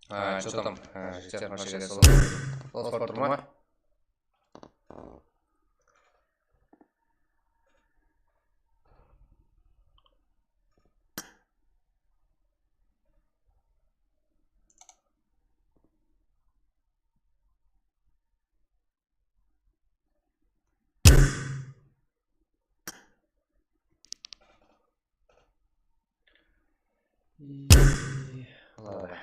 Что там? Житер машина солод форма. Ладно.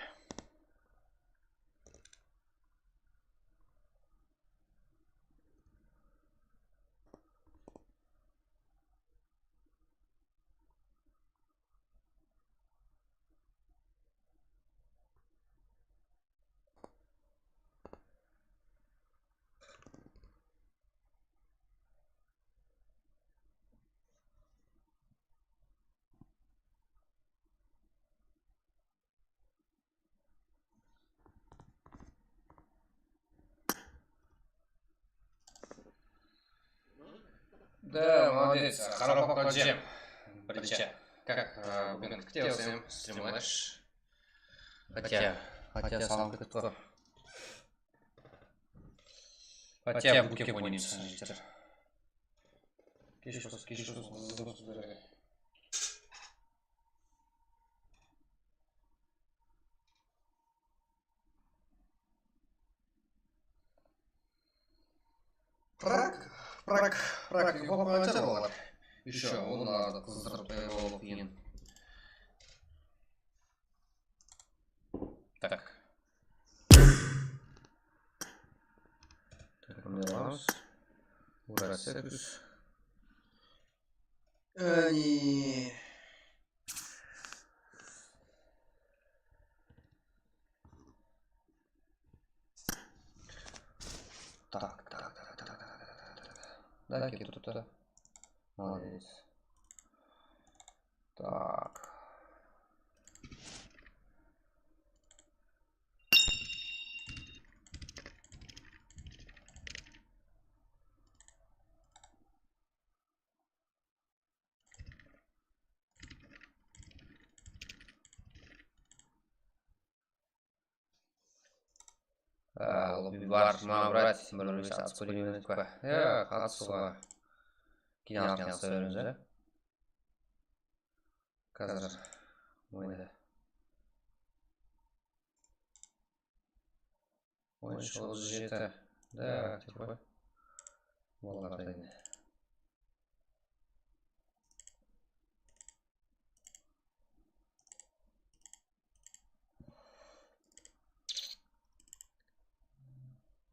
Да, молодец. Хорошо поджем. Брича. Как, где всем стримлэш? Хотя сам кто. Хотя буке bonus житер. Кишус. Прак, его комментировал. Еще, он надо зарпевал пин. Так. Мелаус. Урасетус. Они... Так. Да, тут. Молодец. Так. Лоббивар набрать, брать отспылить. Қатысуға киналықтан сөйлеміз, қазір ойда. Ойыншы 37. Да, типа. Болғардайын.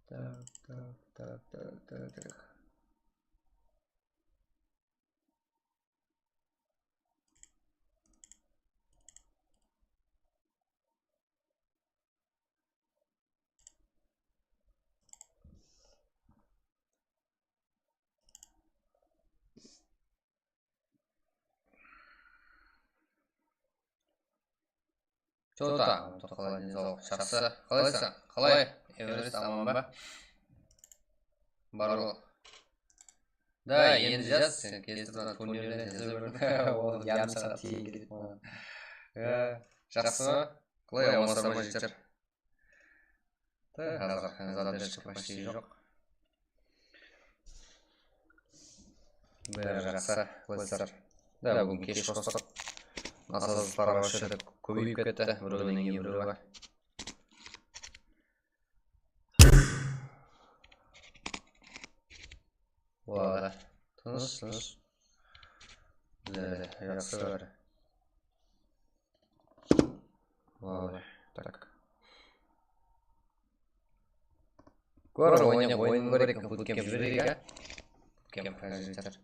Так. Что там? Холодный зал. Жақсы. Қалайсың? Қалай? Эверест аман ба? Бару. Да, енді жаз. Сен кезден турнирден жаза бердің. Ол ярым сағат кейін кетеді маған. Жақсы ма? Қалай алмасар ма жеттер? Қазір задержка почти жоқ. Бәрі жақсы. Қалайсыздар? Да, бүгін кеш қостық. Насазылықтарға өшірді көбейіп кетті. Біреуінен кейін біреуі. Ладно. Тыныш. Да, жақсы бәрі. Ладно, так. Көрі ойын көрек, буткемп жіберейік, а? Буткемп жеттер.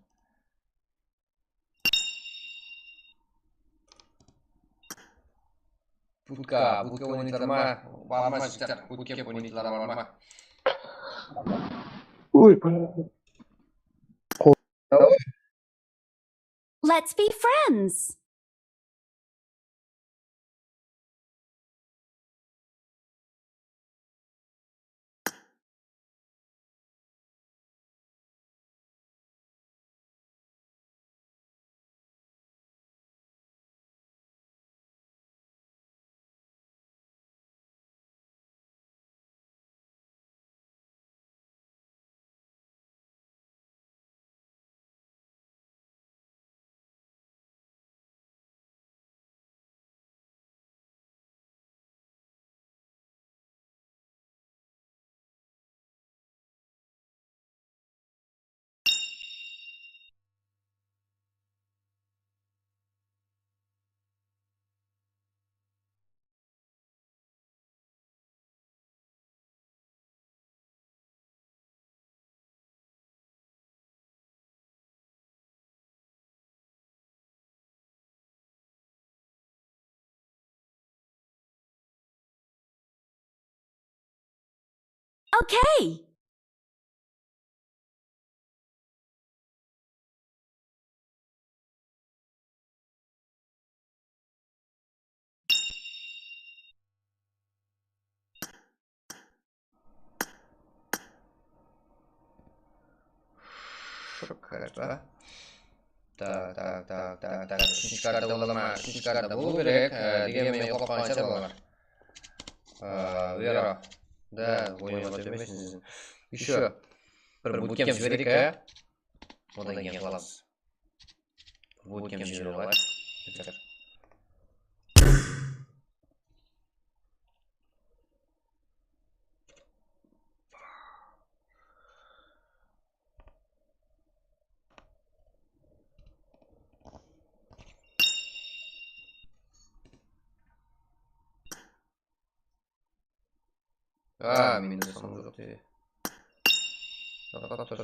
Будка ойнайтылар ма? Бар ма жеттер? Буткемп ойнайтылар бар ма? Ой, Let's be friends. Okay. Şurada. Tak. Üçüncü kartda bulama. Üçüncü kartda bulu gerek. Дегенмен yo'qolib qolgan bolalar. Vero. Да, o'yinga o'tmaysiz. Еще bir bootcamp жіберейік, одан кейін қыламыз. Bootcamp жіберіп алайық. Менде соны жоқ дейді. Тоқтап тұр.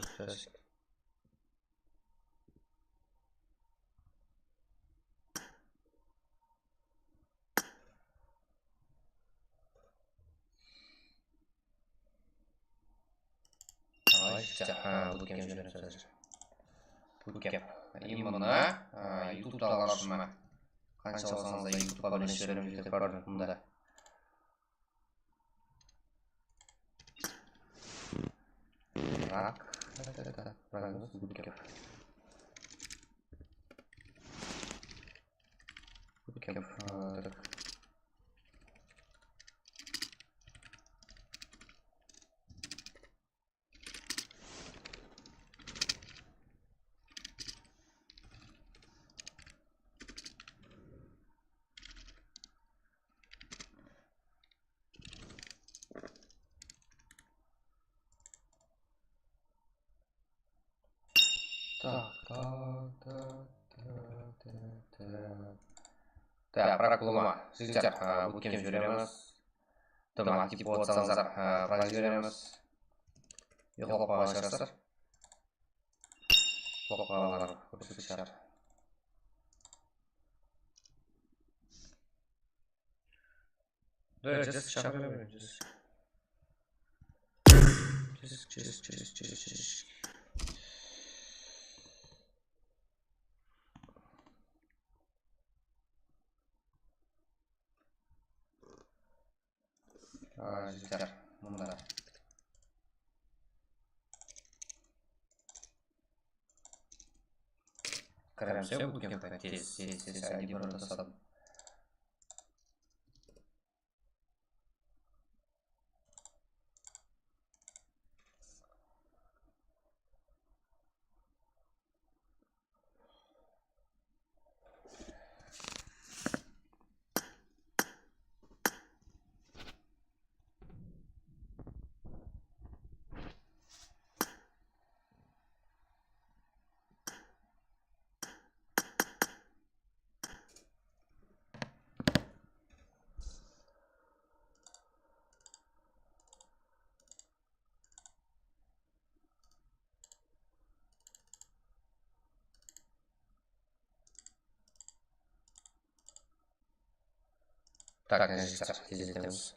Bootcamp жіберіп. Bootcamp. Именно YouTube'да алғашыма. Қанша болсаңыз да YouTube'ға бірінші жіберіп жетіп бар мұнда. Так. Bootcamp. Так. Так, проколма. Сөйтсек, bootcamp жібереміз. Тым актив болсаңыздар, прак жібереміз. Yo'qolib qolған шығарсыздар. Yo'qolib қалғандар көрсетіп шығар. Да, just шақыра беремін. Just. Жігіттер, мұнда. Кіреміз, bootcamp'қа тез ID бұрын тастадым. Так, жігіттер, тездетеміз.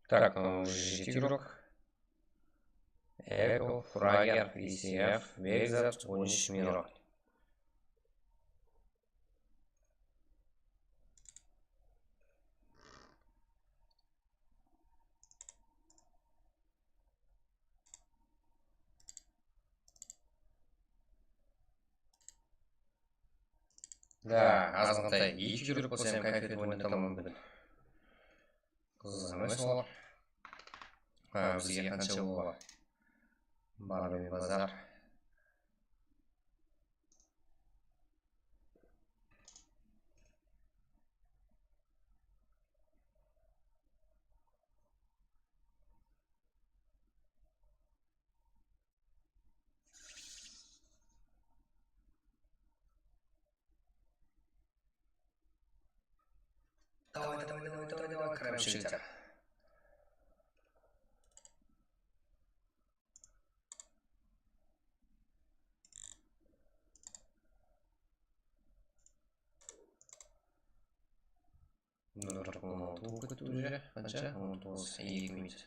Так, жити игрок. Эго, Фрагер, VCF, Вейзет, 13 миллион. Да, азғантай екі жүріп болсам кайф етіп ойнатамын мүмкін. Қызық емес олар. Бізге қанша олар. Бармен базар. Давай, крабчиктер. Оқыт уже қанша? 19, 2 минут.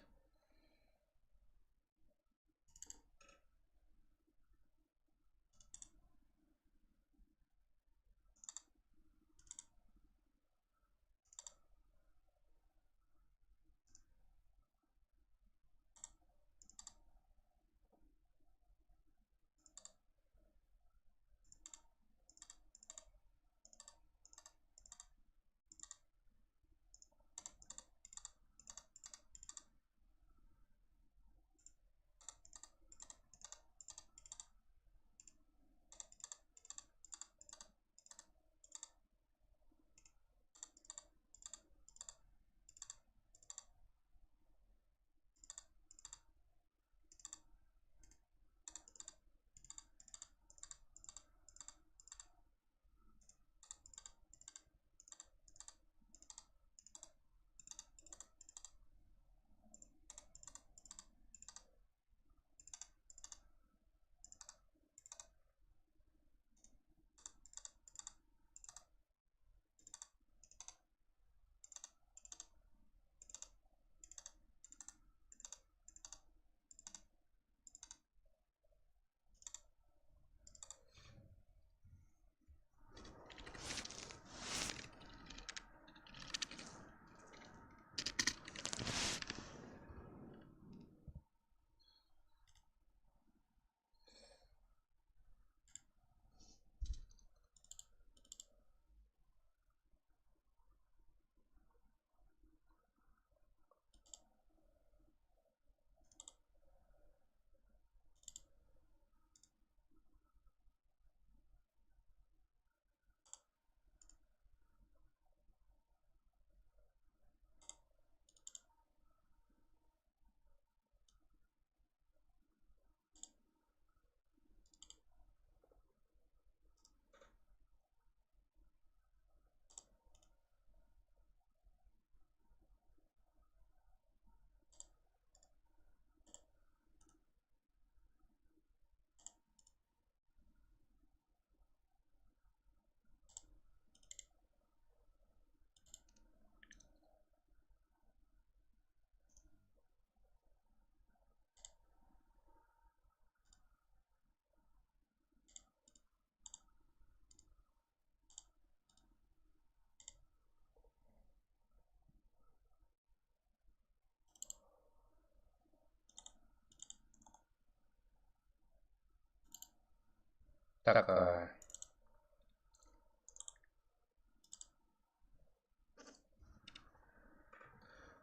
Так,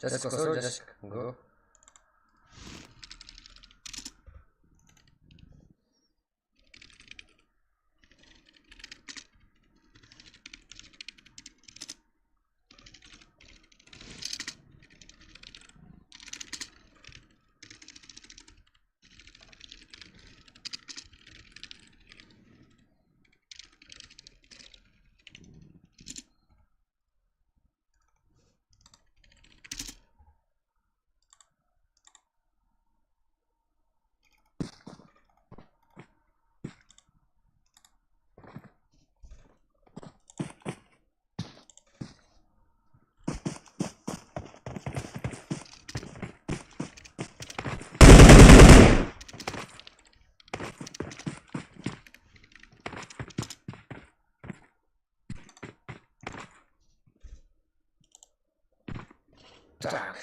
Джессик, го. Так.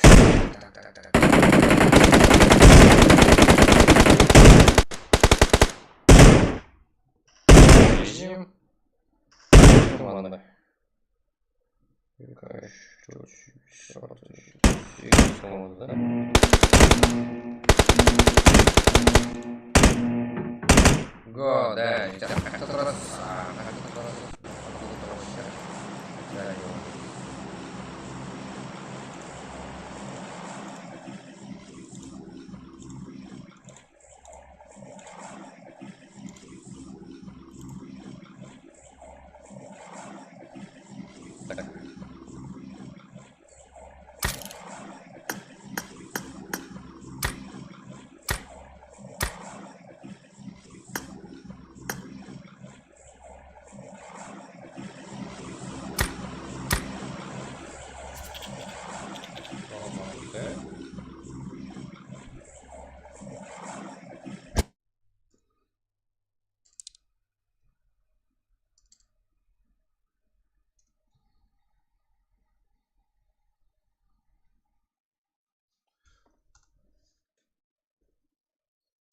Режим. Команда. Го, да, как-то раз.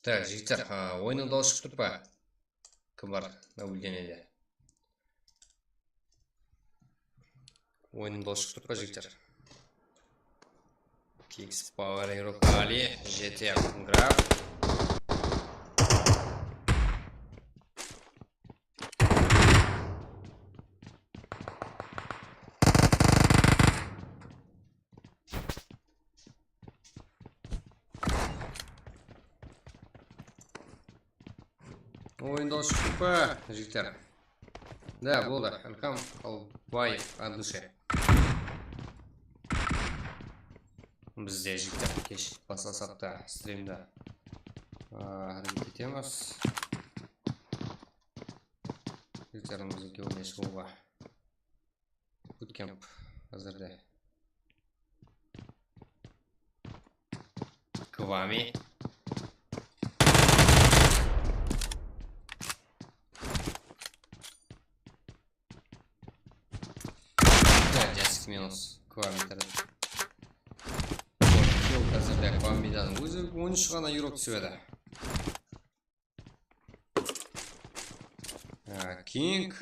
Так, жігіттер, ойынның дауысы шығып тұр па? Кім бар наблюдениеде? Ойынның дауысы шығып тұр па, жігіттер? Kicks Power Hero Kali, GT Graf. Ойын дауысы шығып па, жігіттер? Да, болды. Алхам Албаев от души. Бізде жігіттер кеш басасатта стримді әрекет етеміз. Жігіттерімізге ойне шығуға буткемп әзірде. Квами. Да, 10 минус Квами тәрді. Қазірде Квамидан өзі 13 ғана юрок түседі. Кинг.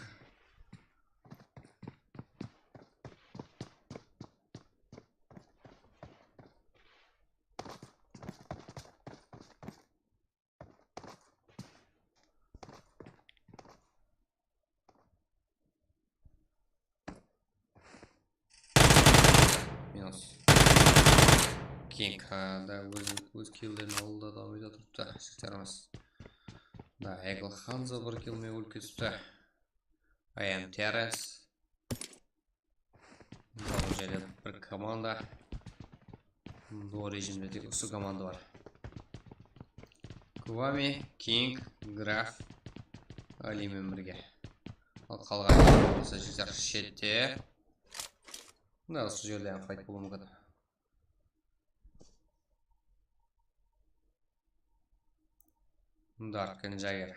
Минус. Кинг, да, өз киллдерін алды да ойда тұрыпты, шықтеріміз. Да, Эгл Ханза бір киллме өлке түсті. I am Terence. Бұл жерде бір команда. Бұл режимде тек осы команда бар. Квами, Кинг, Граф, Алимен бірге. Ал қалған осы жігіттер шетте. Да, осы жерде файт болуы мүмкін. Dark and Jagger.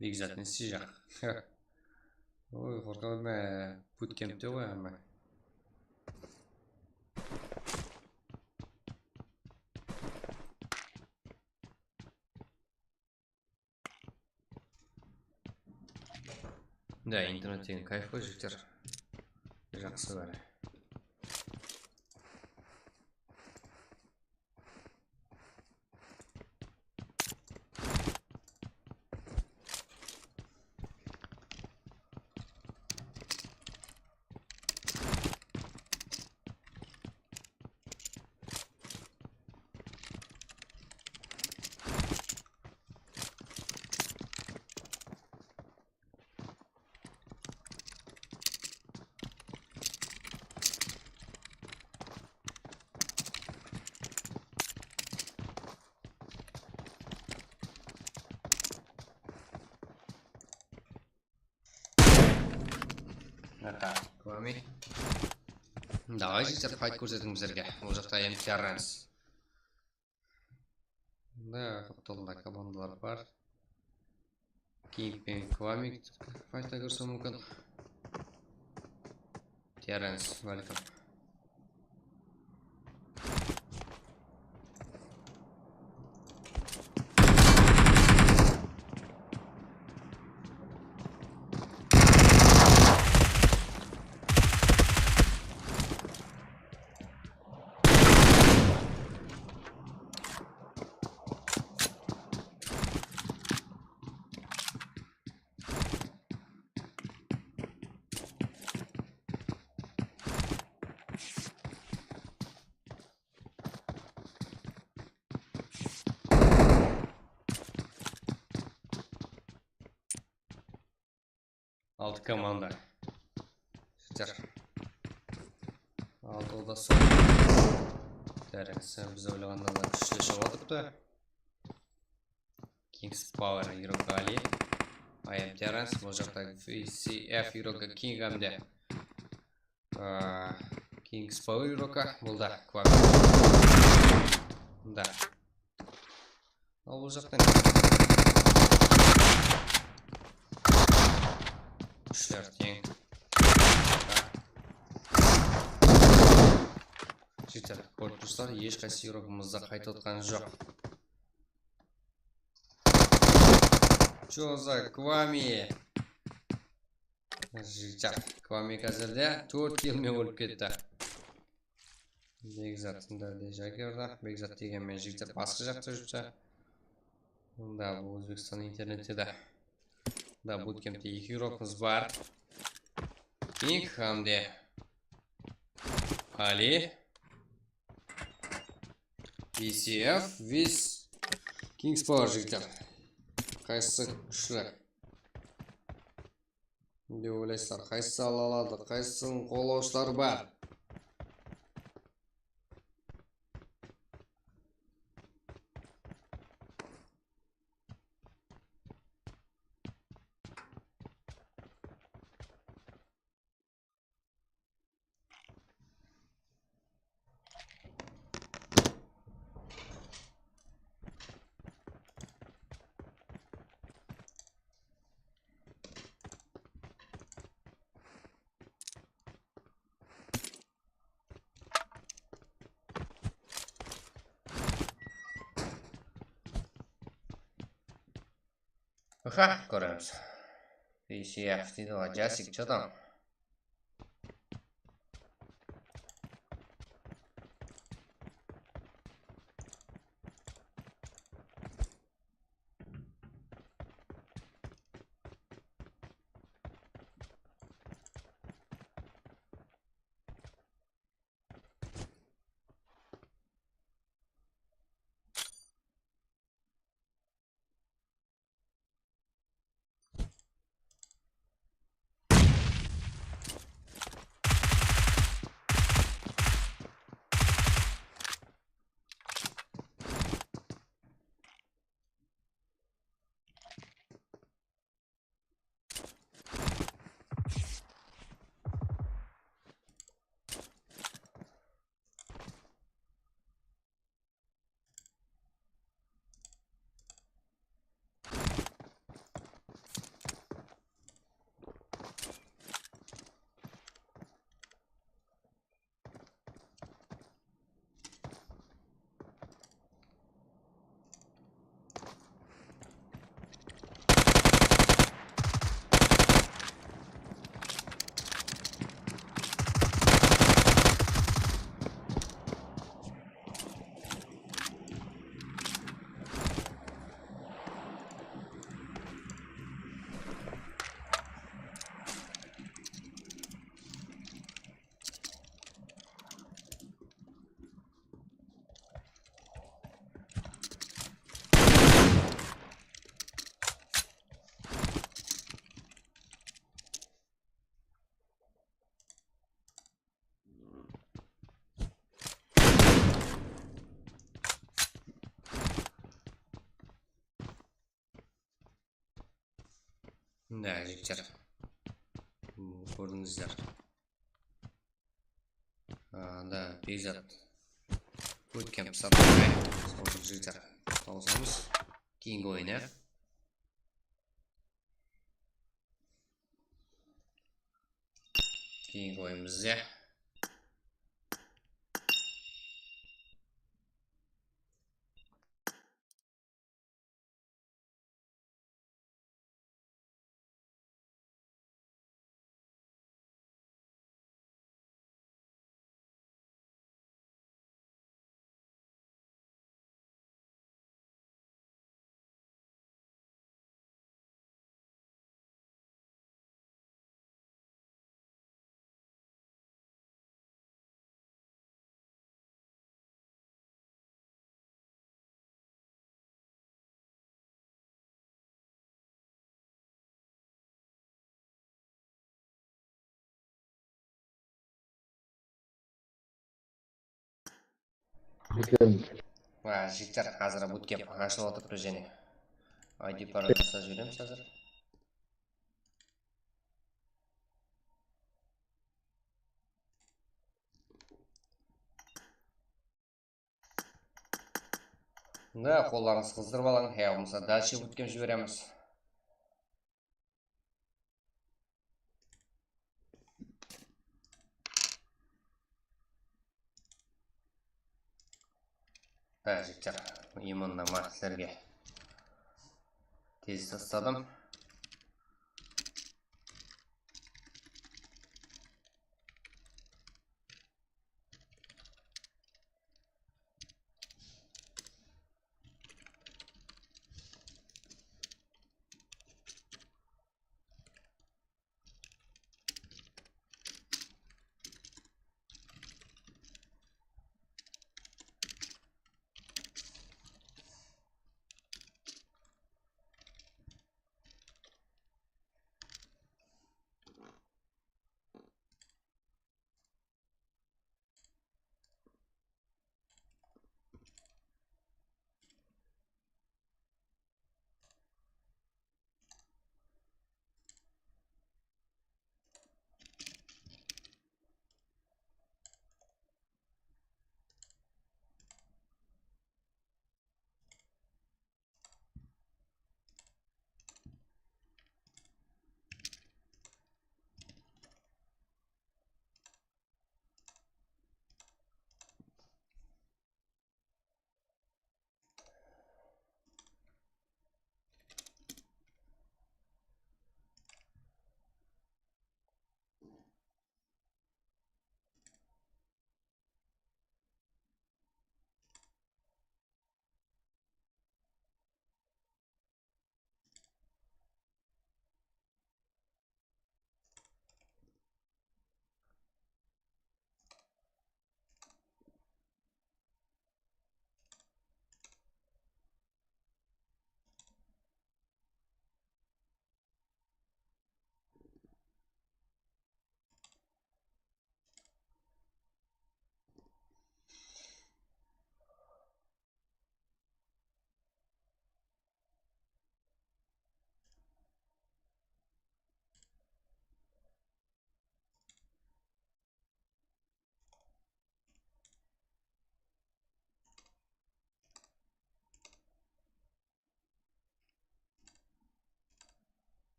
Бекзат несі жақ. Ой, қорқау ме буткемпте ғой әмі. Да, интернет деген кайф қой жігіттер. Жақсы бәрі. Квами. Давай жігіттер файт көрсетің біздерге. Ол жақта I am Terence. Да, қолында командалар бар. Кинг пен Квами файтта көрсем мүмкін. Теренс, welcome. Алты команда. Жігіттер. Алты одасы. Теренс, біз ойлағаннан да күшті шығадыпты. King's Power Euroga Ali. I am Terence. Бұл жақта VCF Euroga King әмде. King's Power Euroga. Бұл да Квами. Да. Ал бұл жақтан. Күштер тең. Жігіттер, көріп тұрсыздар, ешқайсы Европамызда қайта отқан жоқ. Чо за Квами? Жігіттер, Квами қазірде 4 килмен өліп кетті. Бекзатында де жагерда. Бекзат дегенмен жігіттер басқа жақта жүрсе. Да, бұл Өзбекстан интернетте да. Да, буткемпте 2 Европамыз бар. Кинг хамде. Али. VCF, Виз. King's Power жігіттер. Қайсысы күшті? Не ойлайсыздар? Қайсысы ала алады? Қайсының қолаушылар бар? Аха, көреміз. VCF дейді ғой, жасик, чатам. Да, жігіттер. Көрдіңіздер. Да, Бекзат. Өткен сатқай. Сол жігіттер. Таусамыз. Кейінгі ойын, Кейінгі ойымызда. Жігіттер, қазір буткемп ашылып отыр және ID пароль жасап жібереміз қазір. Да, қолдарыңыз қыздырып алың, болмаса дальше буткемп жібереміз. Жігіттер, иммуннама сіздерге тез тастадым.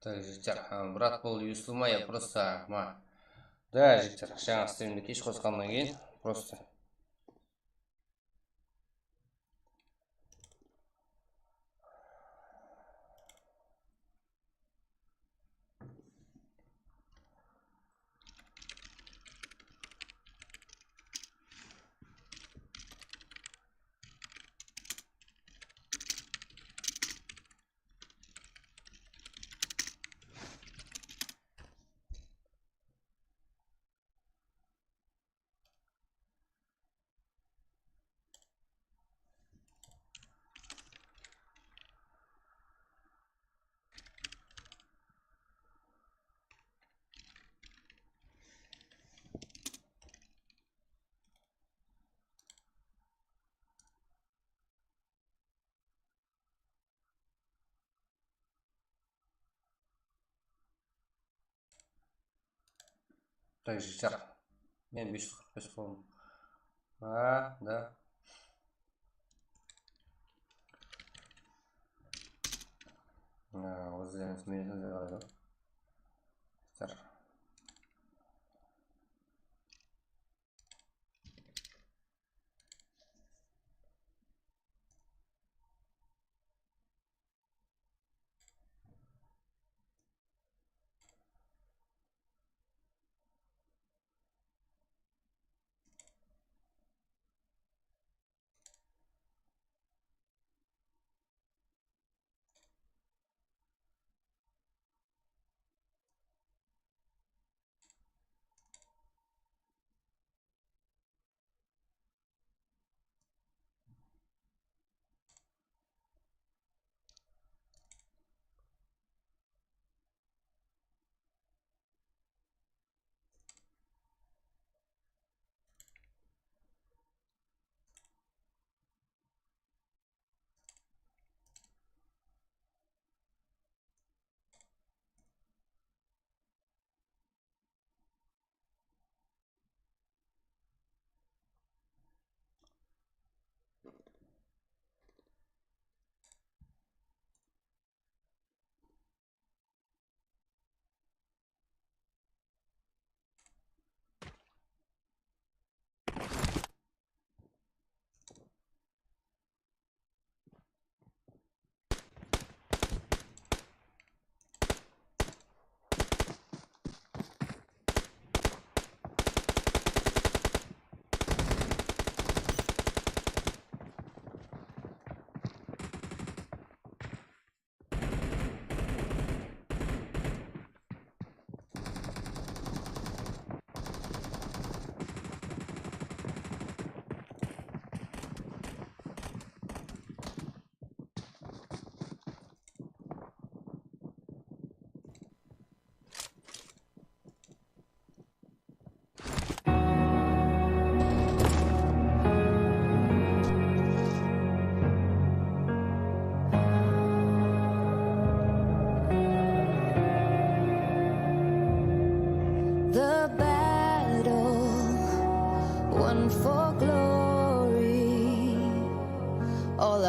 Так, жігіттер, брат бұл юсылма, я просто, да, жігіттер, жаңа стримді кеш қосқаннан кейін, просто. Так, жігіттер, мен 545 болдым. Да. Өзілеріңіз менің де қалады. Жігіттер.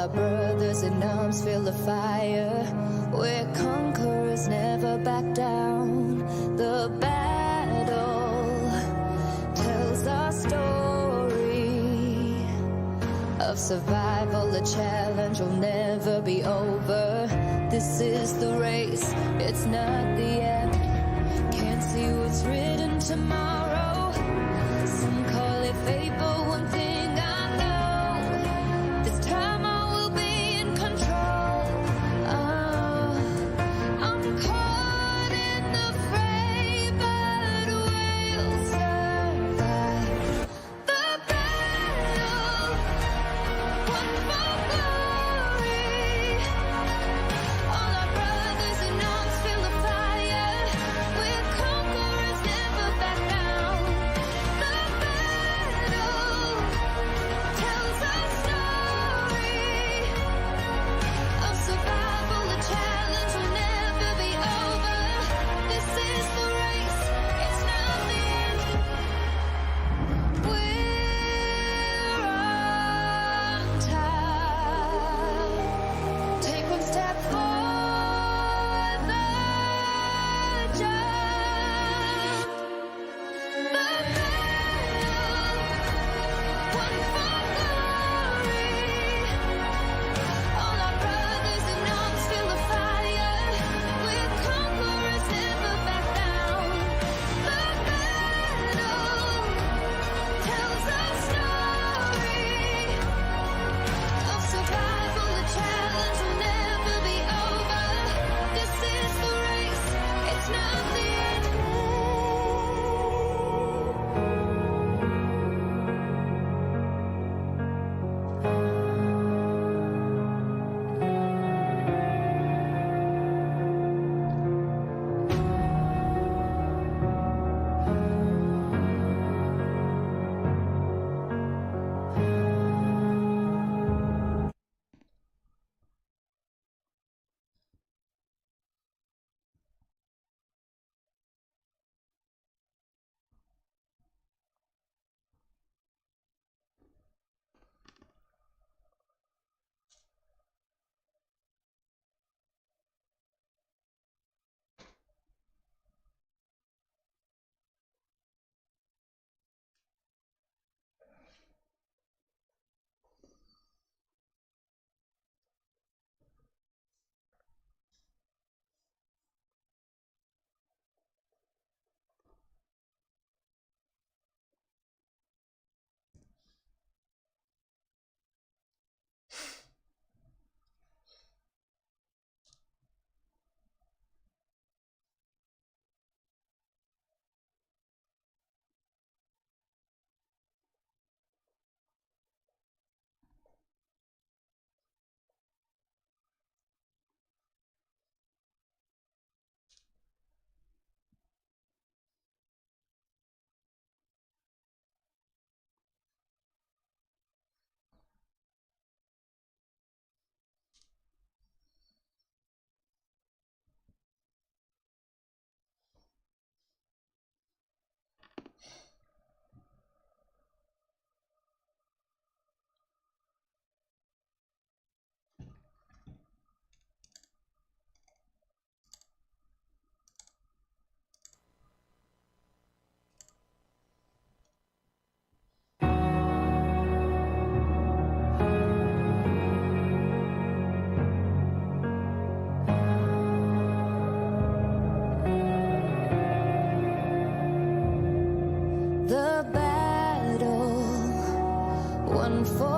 brothers in arms feel the fire. We're conquerors, never back down. The battle tells our story of survival. The challenge will never be over. This is the race, it's not the end. Can't see what's written tomorrow. Some call it fate, but one thing I know, this time I will be in control. I'm caught in the fray, but we'll survive the battle. One for glory. All our brothers in arms feel the fire. We're conquerors, never back down.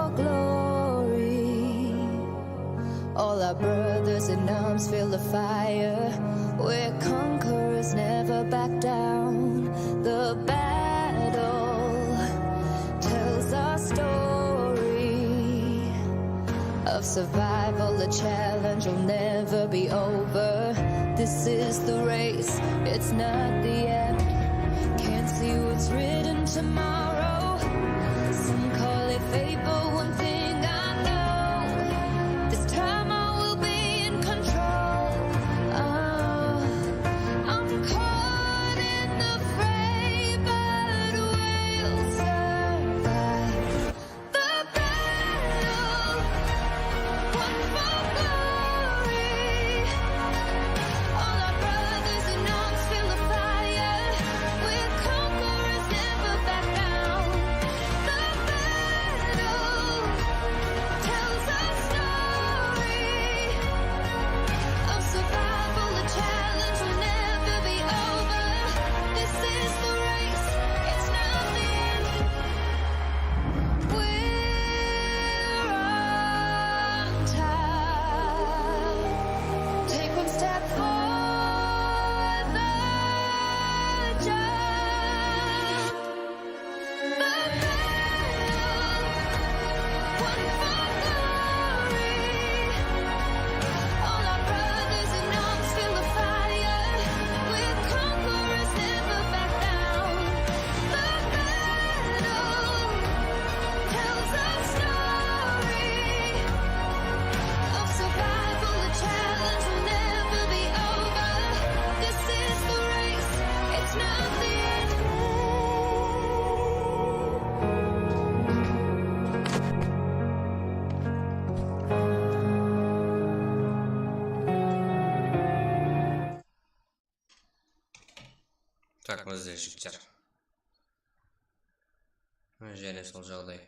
your glory. All our brothers in arms feel the fire. We're conquerors, never back down. The battle tells our story of survival, a challenge will never be over. This is the race, it's not the end. Can't see what's written tomorrow. Some call it fate, but one thing I know, this time I will be in control. I'm caught in the fray, but we'll survive the battle. One for glory. All our brothers in arms feel the fire. We're conquerors, never back down. The battle tells our story of survival, a challenge will never be over. This is the race, it's not the end. We're on time. Take one step for the jump. The battle, one for glory. All our brothers in arms feel the fire. We're conquerors, never back down. The battle tells our story of survival, a challenge will never be over. This is the race, it's not the end. Так, мына жігіттер. Және сол жағдай.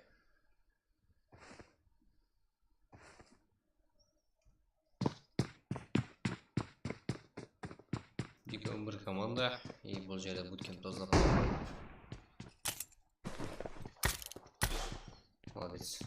Екеуі бір команда, и бұл жерде буткемп тазалап. Молодец.